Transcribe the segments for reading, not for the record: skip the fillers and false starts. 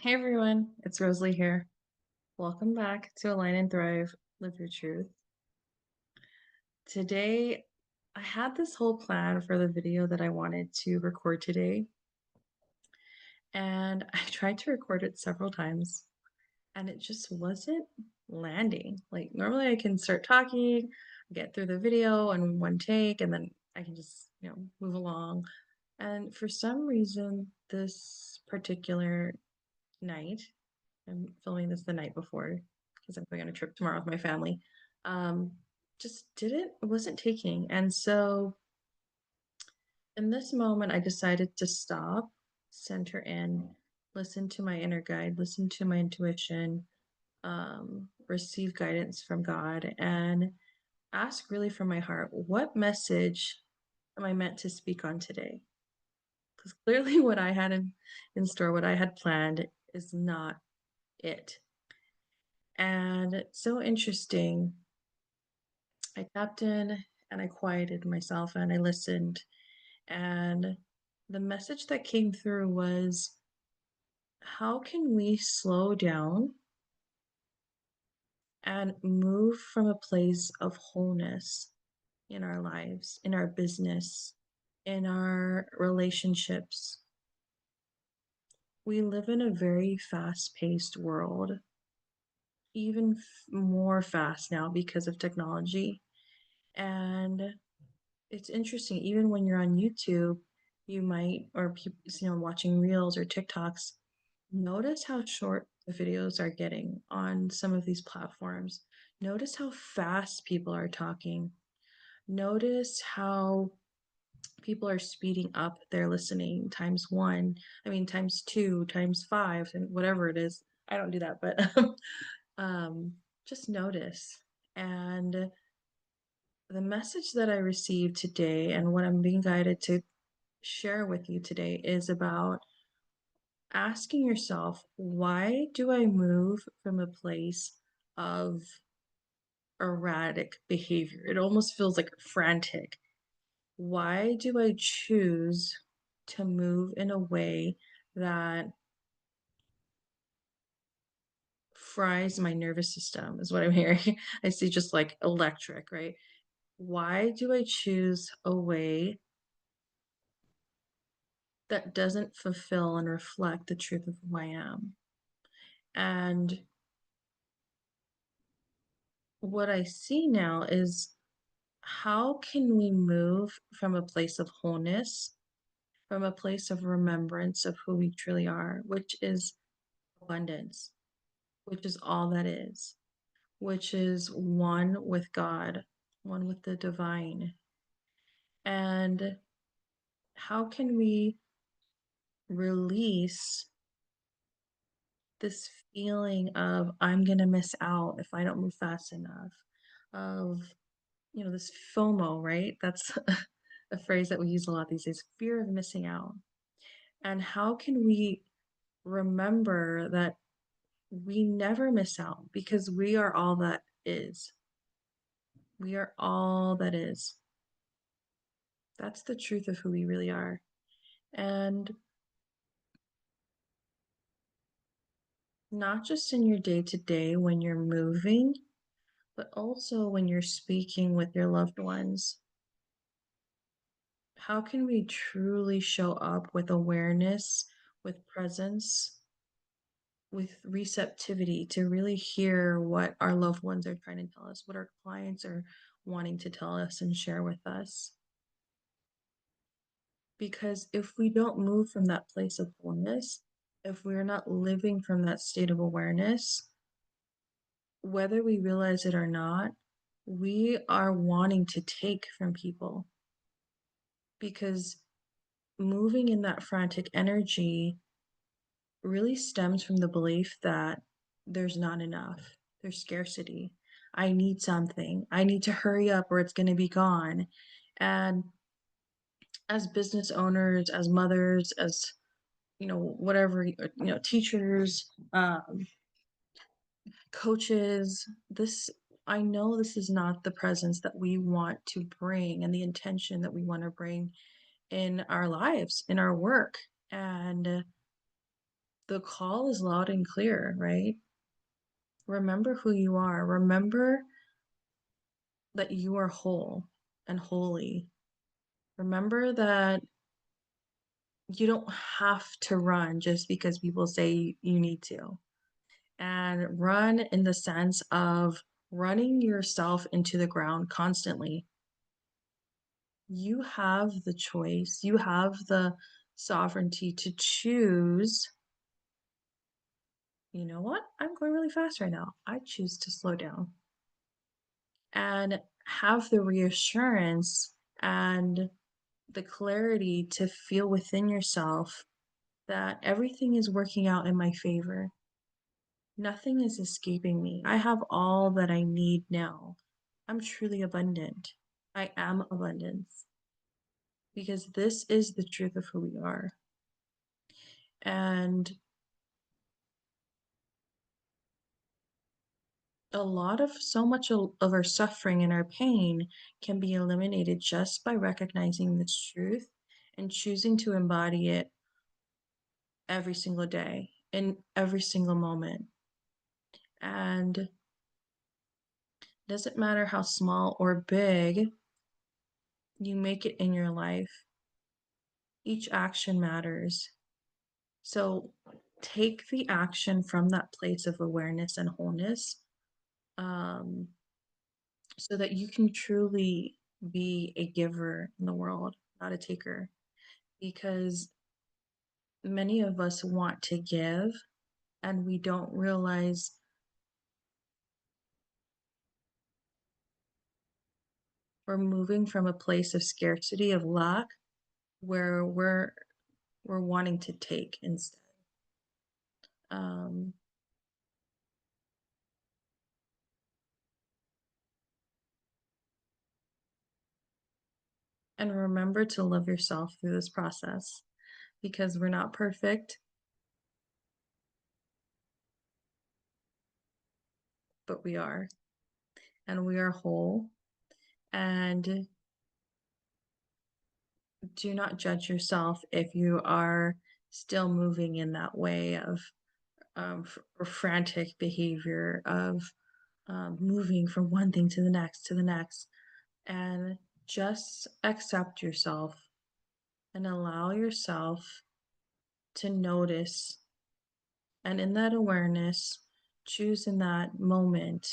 Hey everyone, it's Rosalie here. Welcome back to Align and Thrive, Live Your Truth. Today, I had this whole plan for the video that I wanted to record today, and I tried to record it several times, and it just wasn't landing. Like, normally I can start talking, get through the video in one take, and then I can just, move along. And for some reason, this particular night, I'm filming this the night before because I'm going on a trip tomorrow with my family. Um, just didn't, it wasn't taking. And so in this moment, I decided to stop, center in, listen to my inner guide, listen to my intuition, receive guidance from God, and ask really from my heart, what message am I meant to speak on today? Because clearly, what I had in store, what I had planned, is not it. And it's so interesting. I tapped in and I quieted myself and I listened. And the message that came through was, how can we slow down and move from a place of wholeness in our lives, in our business, in our relationships? We live in a very fast paced world, even more fast now because of technology. And it's interesting, even when you're on YouTube, you might, or people, watching reels or TikToks, notice how short the videos are getting on some of these platforms. Notice how fast people are talking. Notice how people are speeding up their listening times one, I mean, times two, times five, and whatever it is. I don't do that, but um, just notice. And the message that I received today and what I'm being guided to share with you today is about asking yourself, why do I move from a place of erratic behavior? It almost feels like frantic. Why do I choose to move in a way that fries my nervous system, is what I'm hearing? I see just like electric, right? Why do I choose a way that doesn't fulfill and reflect the truth of who I am? And what I see now is, how can we move from a place of wholeness, from a place of remembrance of who we truly are, which is abundance, which is all that is, which is one with God, one with the divine. And how can we release this feeling of, I'm going to miss out if I don't move fast enough, of, this FOMO, right? That's a phrase that we use a lot these days, fear of missing out. And how can we remember that we never miss out because we are all that is? We are all that is. That's the truth of who we really are. And not just in your day to day when you're moving, but also when you're speaking with your loved ones. How can we truly show up with awareness, with presence, with receptivity to really hear what our loved ones are trying to tell us, what our clients are wanting to tell us and share with us? Because if we don't move from that place of wholeness, if we're not living from that state of awareness, whether we realize it or not, we are wanting to take from people, because moving in that frantic energy really stems from the belief that there's not enough, there's scarcity. I need something. I need to hurry up or it's going to be gone. And as business owners, as mothers, as whatever, teachers, coaches, this, I know this is not the presence that we want to bring and the intention that we want to bring in our lives, in our work. And the call is loud and clear, right? Remember who you are. Remember that you are whole and holy. Remember that you don't have to run just because people say you need to. And run in the sense of running yourself into the ground constantly. You have the choice, you have the sovereignty to choose. You know what? I'm going really fast right now. I choose to slow down and have the reassurance and the clarity to feel within yourself that everything is working out in my favor. Nothing is escaping me. I have all that I need now. I'm truly abundant. I am abundance because this is the truth of who we are. And a lot of so much of our suffering and our pain can be eliminated just by recognizing this truth and choosing to embody it every single day in every single moment. And it doesn't matter how small or big you make it in your life, each action matters. So take the action from that place of awareness and wholeness, um, so that you can truly be a giver in the world, not a taker. Because many of us want to give and we don't realize we're moving from a place of scarcity, of lack, where we're wanting to take instead. Um, and remember to love yourself through this process because we're not perfect, but we are, and we are whole. And do not judge yourself if you are still moving in that way of frantic behavior, of moving from one thing to the next, and just accept yourself and allow yourself to notice. And in that awareness, choose in that moment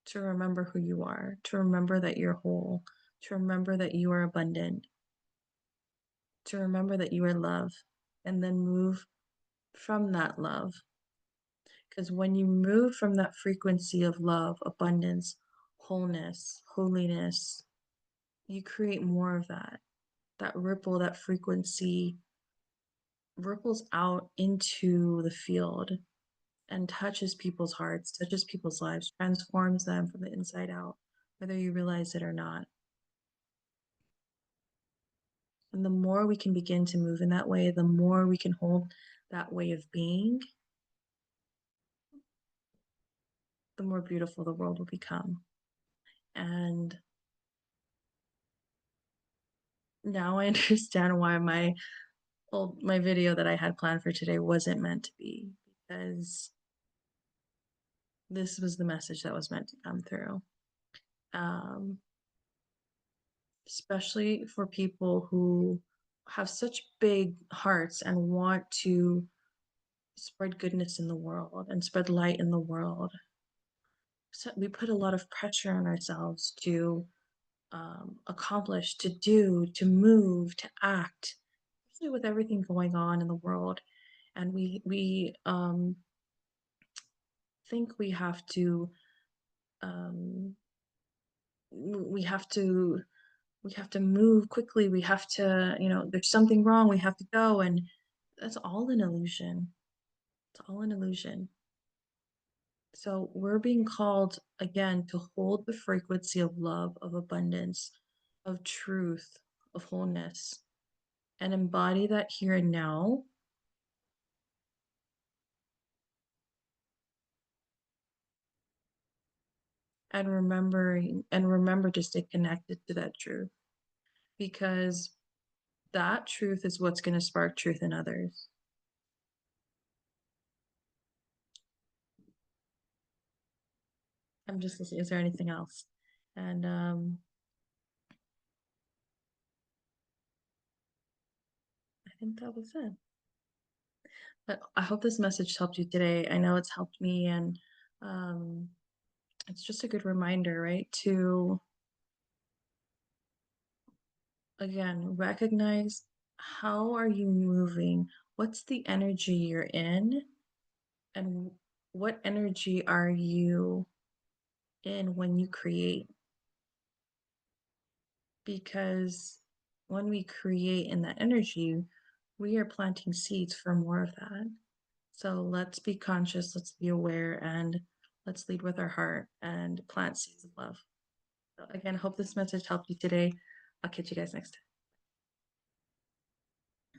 to remember who you are, to remember that you're whole, to remember that you are abundant, to remember that you are love, and then move from that love. Because when you move from that frequency of love, abundance, wholeness, holiness, you create more of that. That ripple, that frequency ripples out into the field and touches people's hearts, touches people's lives, transforms them from the inside out, whether you realize it or not. And the more we can begin to move in that way, the more we can hold that way of being, the more beautiful the world will become. And now I understand why my video that I had planned for today wasn't meant to be, because this was the message that was meant to come through. Um, Especially for people who have such big hearts and want to spread goodness in the world and spread light in the world. So we put a lot of pressure on ourselves to accomplish, to do, to move, to act, especially with everything going on in the world. And we think um, we have to we have to move quickly. We have to, there's something wrong. We have to go, and that's all an illusion. It's all an illusion. So we're being called again to hold the frequency of love, of abundance, of truth, of wholeness, and embody that here and now. And remember to stay connected to that truth, because that truth is what's going to spark truth in others. I'm just listening. Is there anything else? And I think that was it. But I hope this message helped you today. I know it's helped me, and um, it's just a good reminder, right? To again recognize how are you moving? What's the energy you're in? And what energy are you in when you create? Because when we create in that energy, we are planting seeds for more of that. So let's be conscious, let's be aware, and let's lead with our heart and plant seeds of love. So again, hope this message helped you today. I'll catch you guys next time.